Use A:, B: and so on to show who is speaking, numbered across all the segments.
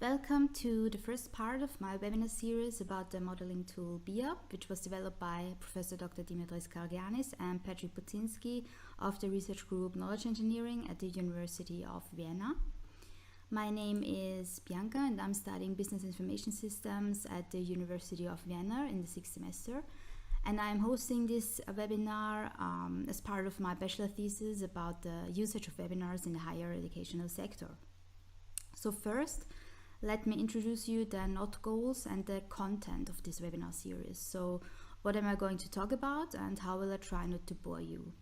A: Welcome to the first part of my webinar series about the modeling tool BIAB, which was developed by Professor Dr. Dimitris Kargianis and Patrick Buczynski of the research group Knowledge Engineering at the University of Vienna. My name is Bianca and I'm studying Business Information Systems at the University of Vienna in the 6th semester. And I'm hosting this webinar as part of my bachelor thesis about the usage of webinars in the higher educational sector. So first, let me introduce you the NOT goals and the content of this webinar series. So what am I going to talk about and how will I try not to bore you?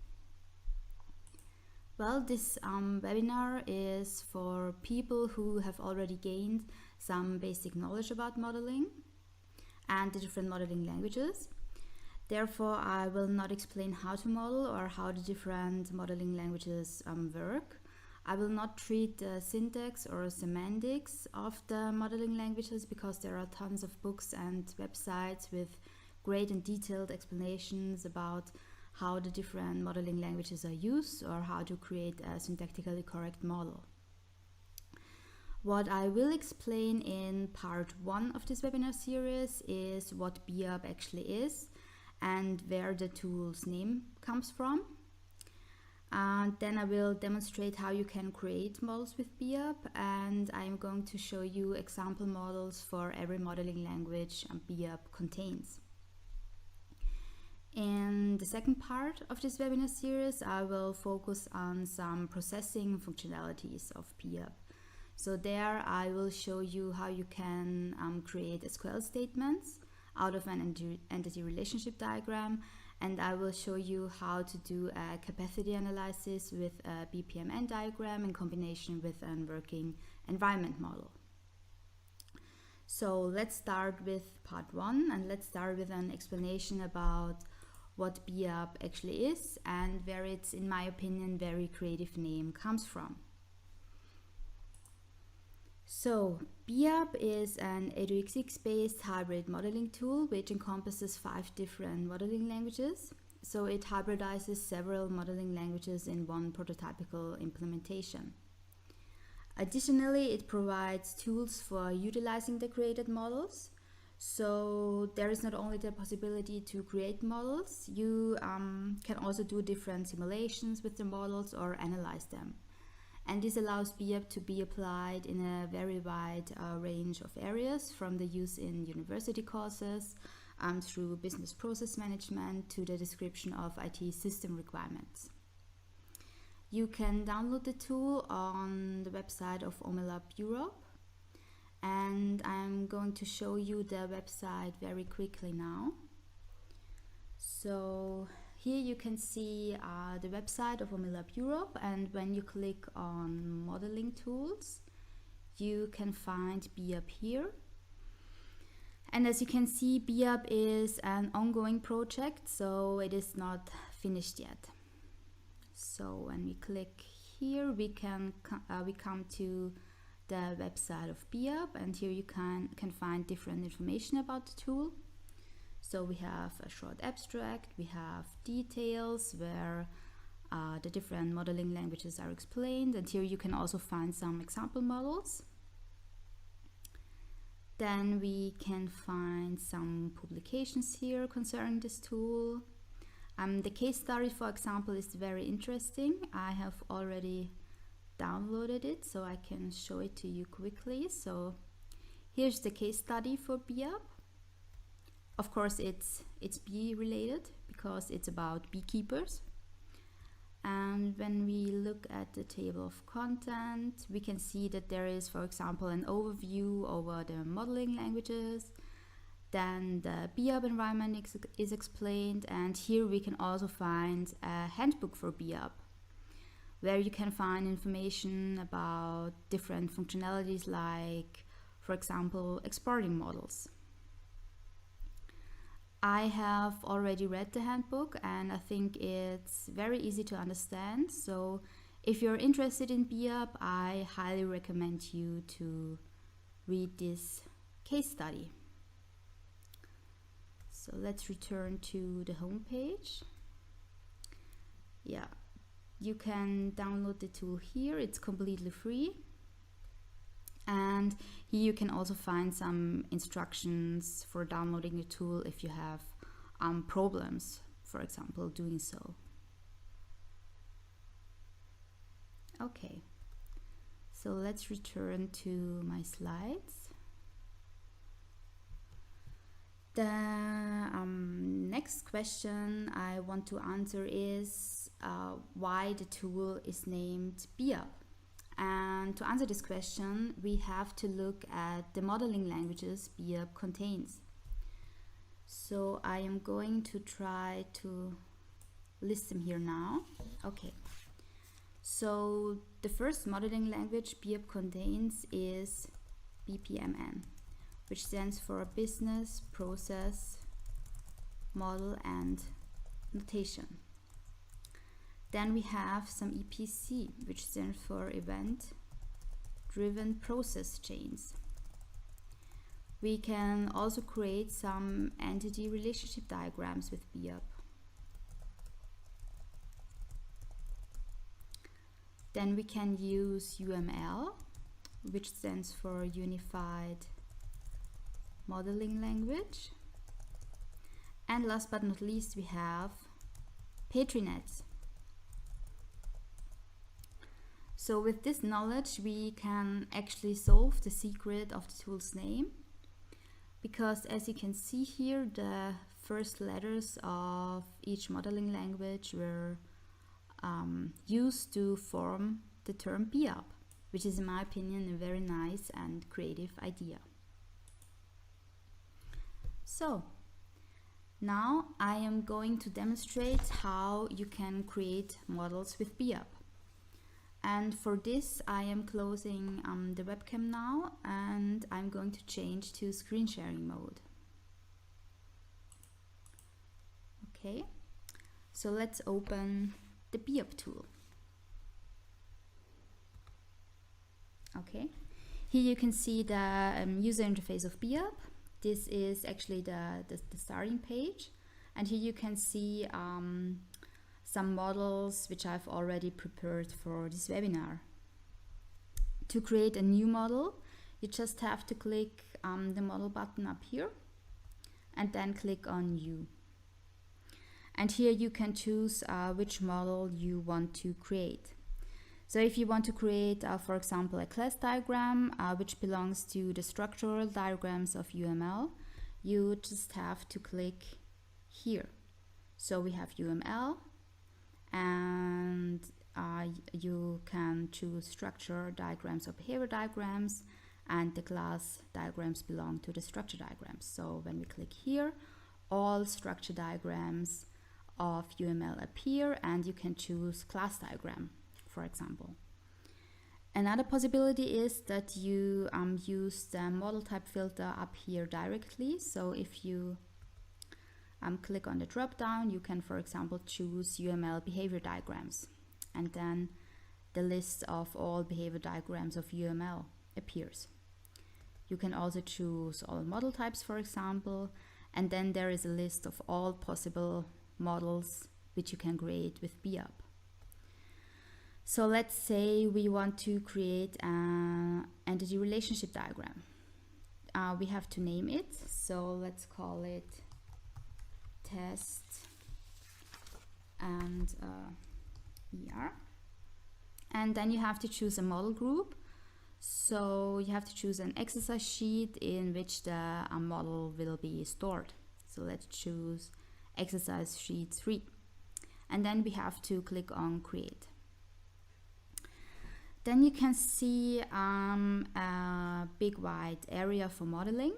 A: Well, this webinar is for people who have already gained some basic knowledge about modeling and the different modeling languages. Therefore, I will not explain how to model or how the different modeling languages work. I will not treat the syntax or semantics of the modeling languages because there are tons of books and websites with great and detailed explanations about how the different modeling languages are used or how to create a syntactically correct model. What I will explain in part 1 of this webinar series is what BIAB actually is and where the tool's name comes from. And then I will demonstrate how you can create models with BIAB, and I'm going to show you example models for every modeling language BIAB contains. In the second part of this webinar series, I will focus on some processing functionalities of BIAB. So there I will show you how you can create SQL statements out of an entity relationship diagram, and I will show you how to do a capacity analysis with a BPMN diagram in combination with a working environment model. So let's start with part 1 and let's start with an explanation about what BIAB actually is and where its, in my opinion, very creative name comes from. So, BIAB is an AutoXX-based hybrid modeling tool which encompasses 5 different modeling languages. So it hybridizes several modeling languages in one prototypical implementation. Additionally, it provides tools for utilizing the created models. So there is not only the possibility to create models, you can also do different simulations with the models or analyze them. And this allows BIAB to be applied in a very wide range of areas, from the use in university courses through business process management to the description of IT system requirements. You can download the tool on the website of OMELAB Europe, and I'm going to show you the website very quickly now. So here you can see the website of OMELAB Europe, and when you click on modeling tools, you can find BIAB here. And as you can see, BIAB is an ongoing project, so it is not finished yet. So when we click here, we come to the website of BIAB, and here you can find different information about the tool. So we have a short abstract, we have details where the different modeling languages are explained, and here you can also find some example models. Then we can find some publications here concerning this tool. The case study, for example, is very interesting. I have already downloaded it, so I can show it to you quickly. So here's the case study for BIAB. Of course, it's bee related because it's about beekeepers. And when we look at the table of content, we can see that there is, for example, an overview over the modeling languages. Then the BIAB environment is explained, and here we can also find a handbook for BIAB, where you can find information about different functionalities like, for example, exporting models. I have already read the handbook and I think it's very easy to understand. So if you're interested in BIAB, I highly recommend you to read this case study. So let's return to the home page. Yeah, you can download the tool here. It's completely free. And here you can also find some instructions for downloading the tool if you have problems, for example, doing so. Okay, so let's return to my slides. The next question I want to answer is why the tool is named BIAB. And to answer this question, we have to look at the modeling languages BIAB contains. So I am going to try to list them here now. Okay. So the first modeling language BIAB contains is BPMN, which stands for Business Process Model and Notation. Then we have some EPC, which stands for Event Driven Process Chains. We can also create some entity relationship diagrams with BIAB. Then we can use UML, which stands for Unified Modeling Language. And last but not least, we have PatriNet. So with this knowledge, we can actually solve the secret of the tool's name, because as you can see here, the first letters of each modeling language were used to form the term BIAB, which is in my opinion a very nice and creative idea. So now I am going to demonstrate how you can create models with BIAB. And for this I am closing the webcam now, and I'm going to change to screen sharing mode. Okay, so let's open the BIAB tool. Okay, here you can see the user interface of BIAB. This is actually the starting page, and here you can see some models which I've already prepared for this webinar. To create a new model, you just have to click the model button up here and then click on New. And here you can choose which model you want to create. So if you want to create, for example, a class diagram which belongs to the structural diagrams of UML, you just have to click here. So we have UML, and you can choose structure diagrams or behavior diagrams, and the class diagrams belong to the structure diagrams. So when we click here, all structure diagrams of UML appear, and you can choose class diagram, for example. Another possibility is that you use the model type filter up here directly. So if you click on the drop down, you can, for example, choose UML behavior diagrams, and then the list of all behavior diagrams of UML appears. You can also choose all model types, for example, and then there is a list of all possible models which you can create with BIAB. So let's say we want to create an entity relationship diagram. We have to name it, so let's call it test and ER. And then you have to choose a model group. So you have to choose an exercise sheet in which the model will be stored. So let's choose exercise sheet 3. And then we have to click on create. Then you can see a big wide area for modeling,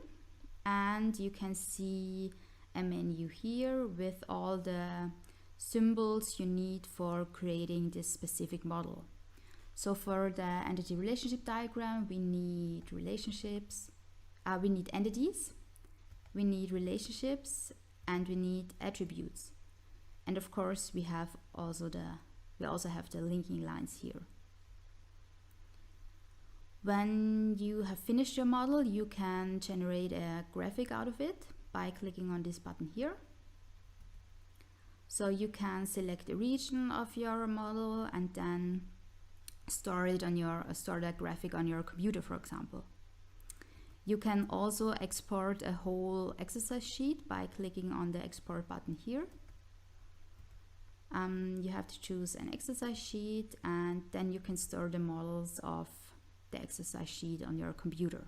A: and you can see a menu here with all the symbols you need for creating this specific model. So for the entity relationship diagram, we need relationships, we need entities, we need relationships, and we need attributes. And of course, we also have the linking lines here. When you have finished your model, you can generate a graphic out of it by clicking on this button here. So you can select the region of your model and then store that graphic on your computer, for example. You can also export a whole exercise sheet by clicking on the export button here. You have to choose an exercise sheet, and then you can store the models of the exercise sheet on your computer.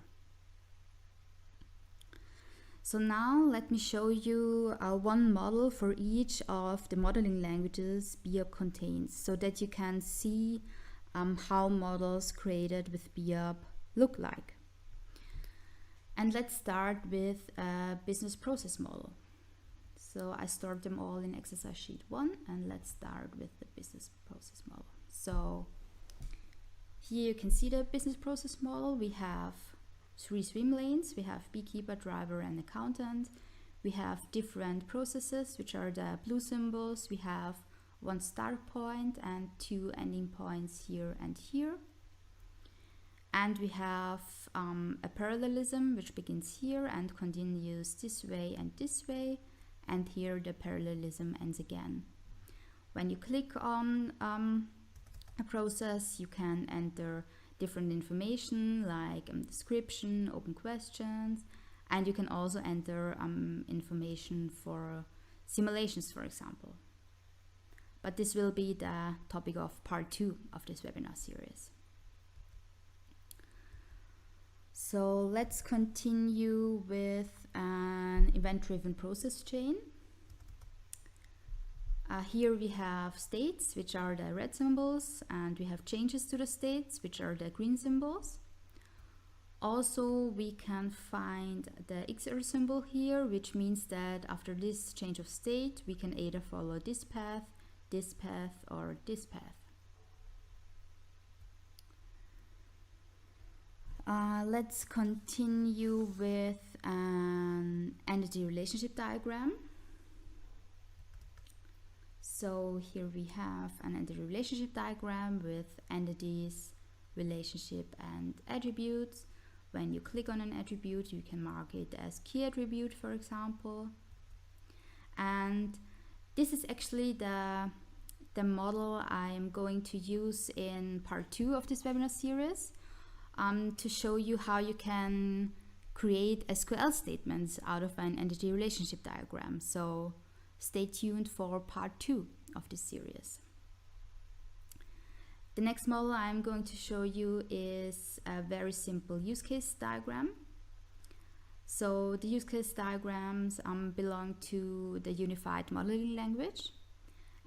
A: So now let me show you one model for each of the modeling languages BIAB contains, so that you can see how models created with BIAB look like. And let's start with a business process model. So I stored them all in exercise sheet 1, and let's start with the business process model. So here you can see the business process model. We have 3 swim lanes. We have beekeeper, driver, and accountant. We have different processes, which are the blue symbols. We have 1 start point and 2 ending points here and here. And we have a parallelism, which begins here and continues this way and this way. And here the parallelism ends again. When you click on a process, you can enter different information like description, open questions, and you can also enter information for simulations, for example. But this will be the topic of part 2 of this webinar series. So let's continue with an event-driven process chain. Here we have states, which are the red symbols, and we have changes to the states, which are the green symbols. Also, we can find the XR symbol here, which means that after this change of state, we can either follow this path, or this path. Let's continue with an entity relationship diagram. So here we have an entity relationship diagram with entities, relationship, and attributes. When you click on an attribute, you can mark it as key attribute, for example. And this is actually the model I'm going to use in part 2 of this webinar series, to show you how you can create SQL statements out of an entity relationship diagram. So stay tuned for part 2 of this series. The next model I'm going to show you is a very simple use case diagram. So the use case diagrams belong to the unified modeling language.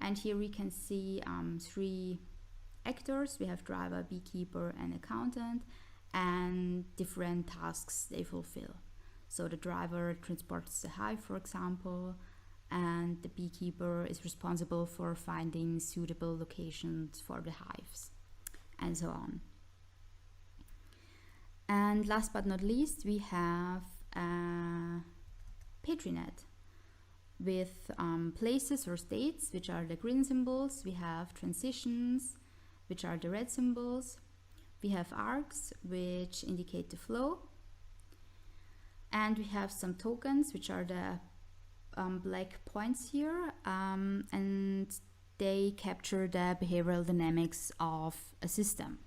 A: And here we can see 3 actors. We have driver, beekeeper, and accountant, and different tasks they fulfill. So the driver transports the hive, for example, and the beekeeper is responsible for finding suitable locations for the hives, and so on. And last but not least, we have a PatriNet with places or states, which are the green symbols. We have transitions, which are the red symbols. We have arcs, which indicate the flow. And we have some tokens, which are the black points here, and they capture the behavioral dynamics of a system.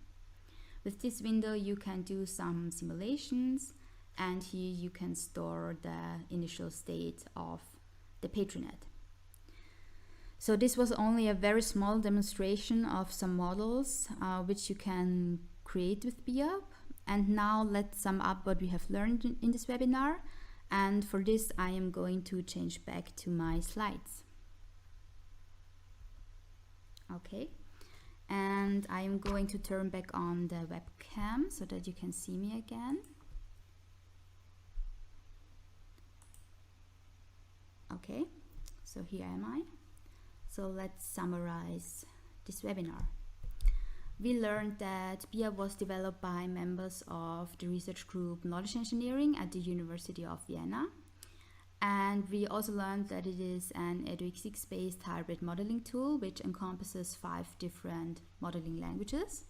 A: With this window, you can do some simulations, and here you can store the initial state of the PatriNet. So this was only a very small demonstration of some models which you can create with BIAB. And now let's sum up what we have learned in this webinar. And for this, I am going to change back to my slides. Okay, and I am going to turn back on the webcam so that you can see me again. Okay, so here am I. So let's summarize this webinar. We learned that BIAB was developed by members of the research group Knowledge Engineering at the University of Vienna. And we also learned that it is an EduX6-based hybrid modeling tool which encompasses 5 different modeling languages.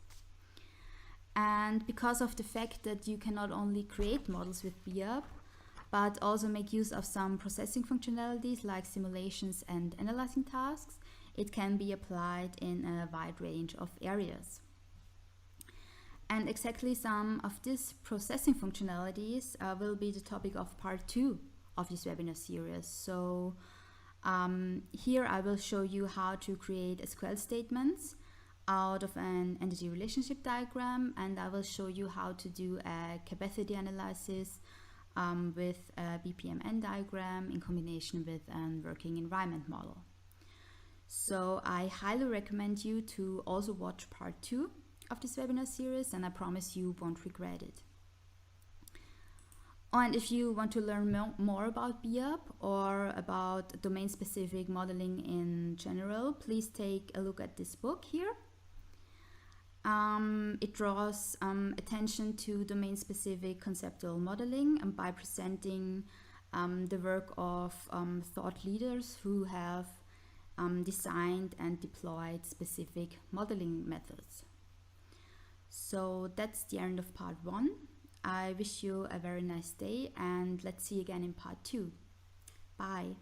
A: And because of the fact that you can not only create models with BIAB, but also make use of some processing functionalities like simulations and analyzing tasks, it can be applied in a wide range of areas. And exactly some of these processing functionalities will be the topic of part 2 of this webinar series. So here I will show you how to create SQL statements out of an entity relationship diagram, and I will show you how to do a capacity analysis with a BPMN diagram in combination with a working environment model. So I highly recommend you to also watch part 2 of this webinar series, and I promise you won't regret it. And if you want to learn more about BIAB or about domain-specific modeling in general, please take a look at this book here. It draws attention to domain-specific conceptual modeling and by presenting the work of thought leaders who have designed and deployed specific modeling methods. So that's the end of part 1. I wish you a very nice day, and let's see you again in part 2. Bye.